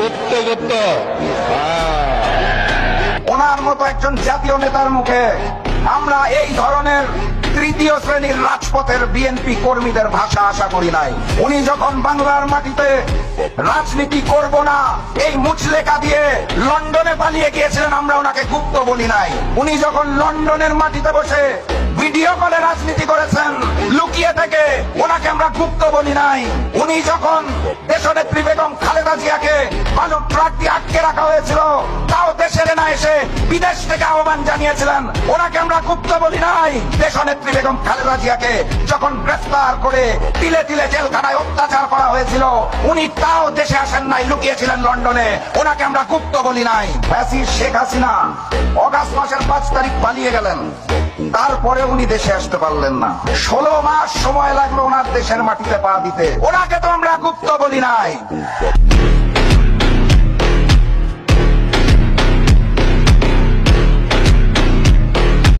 গুপ্ত গুপ্ত ওনার মতো একজন জাতীয় নেতার মুখে আমরা এই ধরনের তৃতীয় শ্রেণীর রাজপথের বিএনপি কর্মীদের ভাষা আশা করি নাই। উনি যখন বাংলার মাটিতে রাজনীতি করব না এই মুচলেখা দিয়ে লন্ডনে পালিয়ে গিয়েছিলেন, আমরা ওনাকে গুপ্ত বলি নাই। উনি যখন লন্ডনের মাটিতে বসে ভিডিও কলে রাজনীতি করেছেন লুকিয়ে থেকে, ওনাকে আমরা গুপ্ত বলি নাই। উনি যখন দেশনেত্রী বেগম খালেদা জিয়াকে বালুর ট্রাক দিয়ে আটকে রাখা হয়েছিল, তাও দেশে না এসে বিদেশ থেকে আহ্বান জানিয়েছিলেন, ওনাকে আমরা গুপ্ত বলি নাই। দেশনেত্রী বেগম খালেদা জিয়াকে যখন গ্রেফতার করে তিলে তিলে জেলখানায় অত্যাচার করা হয়েছিল, উনি তাও দেশে আসেন নাই, লুকিয়েছিলেন লন্ডনে, ওনাকে আমরা গুপ্ত বলি নাই। ফ্যাসিস্ট শেখ হাসিনা অগাস্ট মাসের 5 তারিখ পালিয়ে গেলেন, তারপরে উনি দেশে আসতে পারলেন না। 16 মাস সময় লাগলো ওনার দেশের মাটিতে পা দিতে, ওনাকে তো আমরা গুপ্ত বলি নাই।